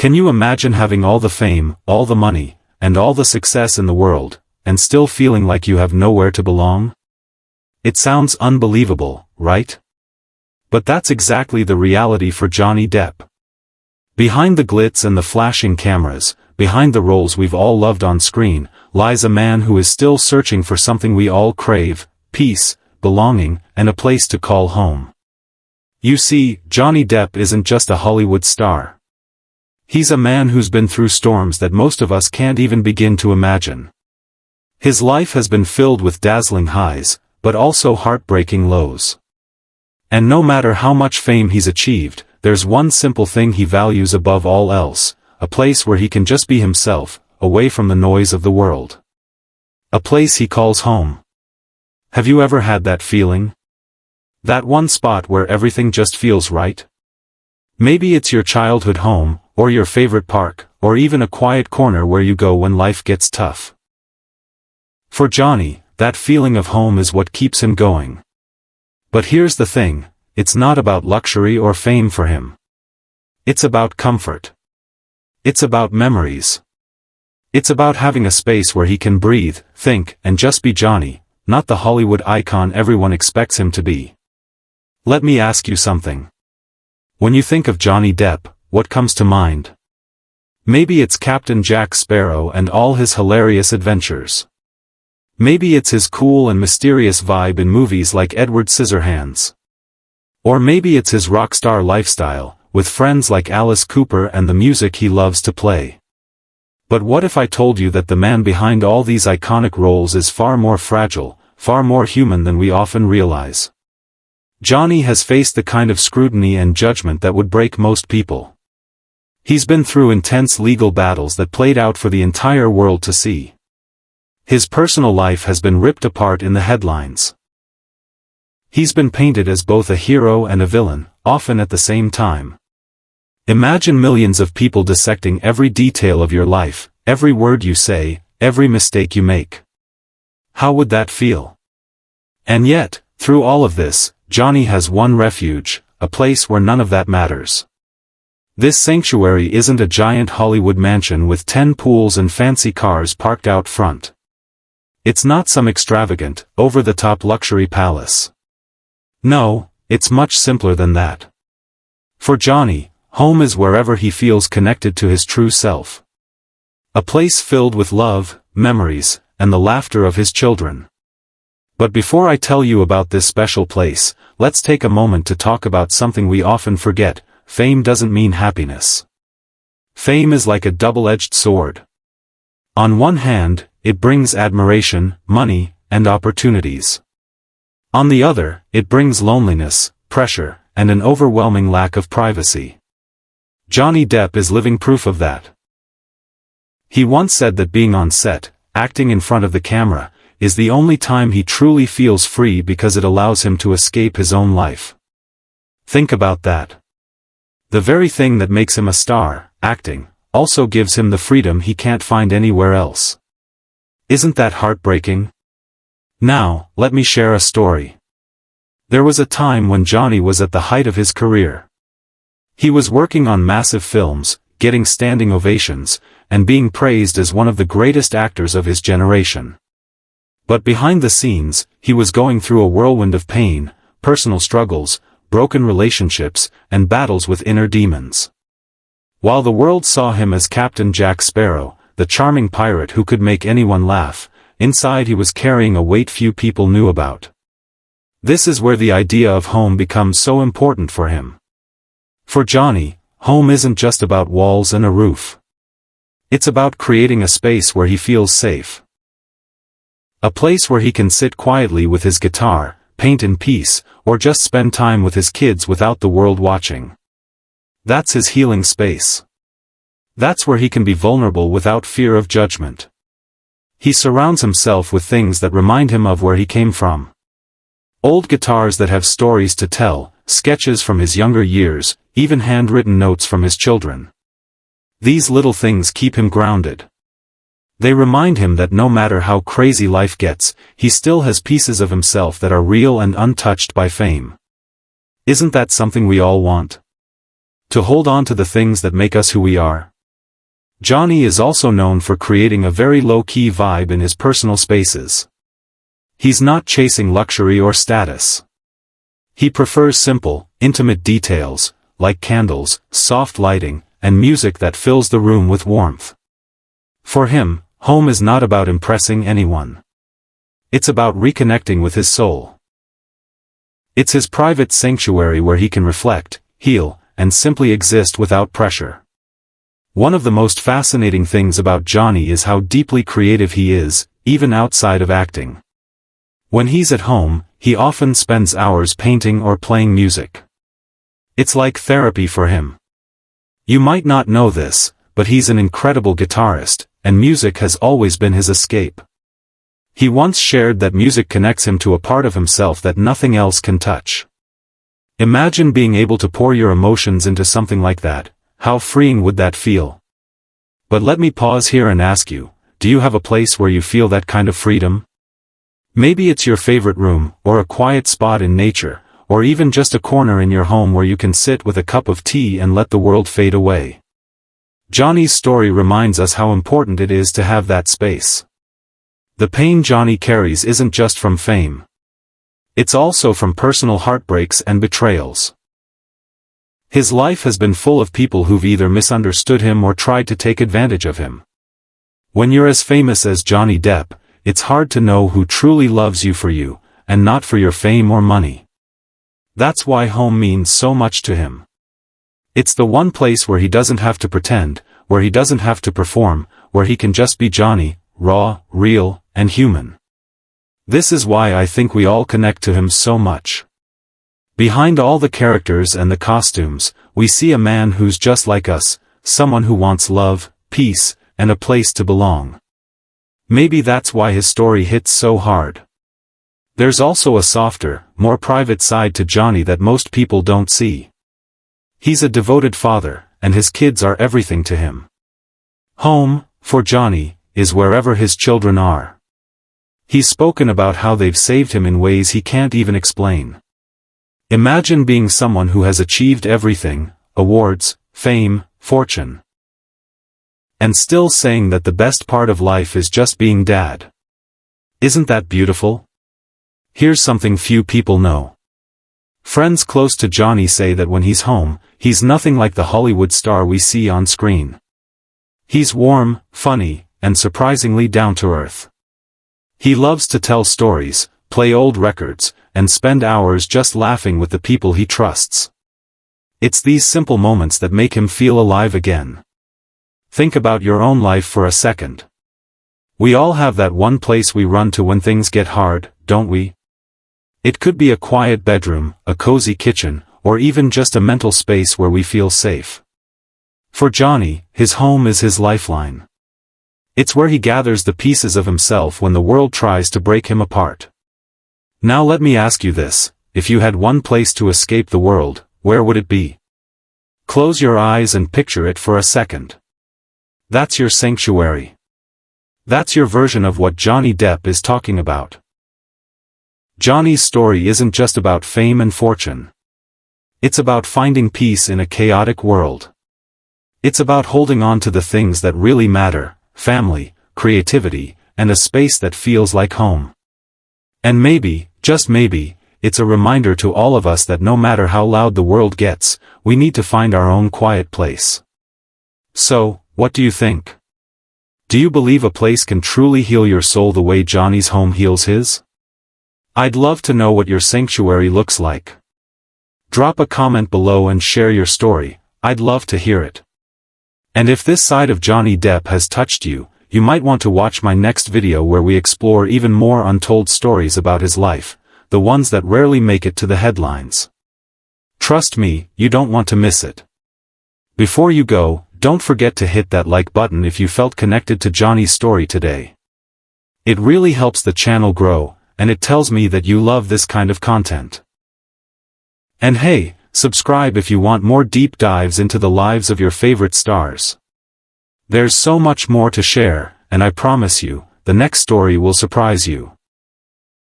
Can you imagine having all the fame, all the money, and all the success in the world, and still feeling like you have nowhere to belong? It sounds unbelievable, right? But that's exactly the reality for Johnny Depp. Behind the glitz and the flashing cameras, behind the roles we've all loved on screen, lies a man who is still searching for something we all crave: peace, belonging, and a place to call home. You see, Johnny Depp isn't just a Hollywood star. He's a man who's been through storms that most of us can't even begin to imagine. His life has been filled with dazzling highs, but also heartbreaking lows. And no matter how much fame he's achieved, there's one simple thing he values above all else: a place where he can just be himself, away from the noise of the world. A place he calls home. Have you ever had that feeling? That one spot where everything just feels right? Maybe it's your childhood home, or your favorite park, or even a quiet corner where you go when life gets tough. For Johnny, that feeling of home is what keeps him going. But here's the thing, it's not about luxury or fame for him. It's about comfort. It's about memories. It's about having a space where he can breathe, think, and just be Johnny, not the Hollywood icon everyone expects him to be. Let me ask you something. When you think of Johnny Depp, what comes to mind? Maybe it's Captain Jack Sparrow and all his hilarious adventures. Maybe it's his cool and mysterious vibe in movies like Edward Scissorhands. Or maybe it's his rock star lifestyle, with friends like Alice Cooper and the music he loves to play. But what if I told you that the man behind all these iconic roles is far more fragile, far more human than we often realize? Johnny has faced the kind of scrutiny and judgment that would break most people. He's been through intense legal battles that played out for the entire world to see. His personal life has been ripped apart in the headlines. He's been painted as both a hero and a villain, often at the same time. Imagine millions of people dissecting every detail of your life, every word you say, every mistake you make. How would that feel? And yet, through all of this, Johnny has one refuge, a place where none of that matters. This sanctuary isn't a giant Hollywood mansion with 10 pools and fancy cars parked out front. It's not some extravagant, over-the-top luxury palace. No, it's much simpler than that. For Johnny, home is wherever he feels connected to his true self. A place filled with love, memories, and the laughter of his children. But before I tell you about this special place, let's take a moment to talk about something we often forget: fame doesn't mean happiness. Fame is like a double-edged sword. On one hand, it brings admiration, money, and opportunities. On the other, it brings loneliness, pressure, and an overwhelming lack of privacy. Johnny Depp is living proof of that. He once said that being on set, acting in front of the camera, is the only time he truly feels free because it allows him to escape his own life. Think about that. The very thing that makes him a star, acting, also gives him the freedom he can't find anywhere else. Isn't that heartbreaking? Now, let me share a story. There was a time when Johnny was at the height of his career. He was working on massive films, getting standing ovations, and being praised as one of the greatest actors of his generation. But behind the scenes, he was going through a whirlwind of pain, personal struggles, broken relationships, and battles with inner demons. While the world saw him as Captain Jack Sparrow, the charming pirate who could make anyone laugh, inside he was carrying a weight few people knew about. This is where the idea of home becomes so important for him. For Johnny, home isn't just about walls and a roof. It's about creating a space where he feels safe. A place where he can sit quietly with his guitar, paint in peace, or just spend time with his kids without the world watching. That's his healing space. That's where he can be vulnerable without fear of judgment. He surrounds himself with things that remind him of where he came from. Old guitars that have stories to tell, sketches from his younger years, even handwritten notes from his children. These little things keep him grounded. They remind him that no matter how crazy life gets, he still has pieces of himself that are real and untouched by fame. Isn't that something we all want? To hold on to the things that make us who we are? Johnny is also known for creating a very low-key vibe in his personal spaces. He's not chasing luxury or status. He prefers simple, intimate details, like candles, soft lighting, and music that fills the room with warmth. For him, home is not about impressing anyone. It's about reconnecting with his soul. It's his private sanctuary where he can reflect, heal, and simply exist without pressure. One of the most fascinating things about Johnny is how deeply creative he is, even outside of acting. When he's at home, he often spends hours painting or playing music. It's like therapy for him. You might not know this, but he's an incredible guitarist, and music has always been his escape. He once shared that music connects him to a part of himself that nothing else can touch. Imagine being able to pour your emotions into something like that. How freeing would that feel? But let me pause here and ask you, do you have a place where you feel that kind of freedom? Maybe it's your favorite room, or a quiet spot in nature, or even just a corner in your home where you can sit with a cup of tea and let the world fade away. Johnny's story reminds us how important it is to have that space. The pain Johnny carries isn't just from fame. It's also from personal heartbreaks and betrayals. His life has been full of people who've either misunderstood him or tried to take advantage of him. When you're as famous as Johnny Depp, it's hard to know who truly loves you for you, and not for your fame or money. That's why home means so much to him. It's the one place where he doesn't have to pretend, where he doesn't have to perform, where he can just be Johnny, raw, real, and human. This is why I think we all connect to him so much. Behind all the characters and the costumes, we see a man who's just like us, someone who wants love, peace, and a place to belong. Maybe that's why his story hits so hard. There's also a softer, more private side to Johnny that most people don't see. He's a devoted father, and his kids are everything to him. Home, for Johnny, is wherever his children are. He's spoken about how they've saved him in ways he can't even explain. Imagine being someone who has achieved everything, awards, fame, fortune. And still saying that the best part of life is just being dad. Isn't that beautiful? Here's something few people know. Friends close to Johnny say that when he's home, he's nothing like the Hollywood star we see on screen. He's warm, funny, and surprisingly down-to-earth. He loves to tell stories, play old records, and spend hours just laughing with the people he trusts. It's these simple moments that make him feel alive again. Think about your own life for a second. We all have that one place we run to when things get hard, don't we? It could be a quiet bedroom, a cozy kitchen, or even just a mental space where we feel safe. For Johnny, his home is his lifeline. It's where he gathers the pieces of himself when the world tries to break him apart. Now let me ask you this, if you had one place to escape the world, where would it be? Close your eyes and picture it for a second. That's your sanctuary. That's your version of what Johnny Depp is talking about. Johnny's story isn't just about fame and fortune. It's about finding peace in a chaotic world. It's about holding on to the things that really matter, family, creativity, and a space that feels like home. And maybe, just maybe, it's a reminder to all of us that no matter how loud the world gets, we need to find our own quiet place. So, what do you think? Do you believe a place can truly heal your soul the way Johnny's home heals his? I'd love to know what your sanctuary looks like. Drop a comment below and share your story, I'd love to hear it. And if this side of Johnny Depp has touched you, you might want to watch my next video where we explore even more untold stories about his life, the ones that rarely make it to the headlines. Trust me, you don't want to miss it. Before you go, don't forget to hit that like button if you felt connected to Johnny's story today. It really helps the channel grow, and it tells me that you love this kind of content. And hey, subscribe if you want more deep dives into the lives of your favorite stars. There's so much more to share, and I promise you, the next story will surprise you.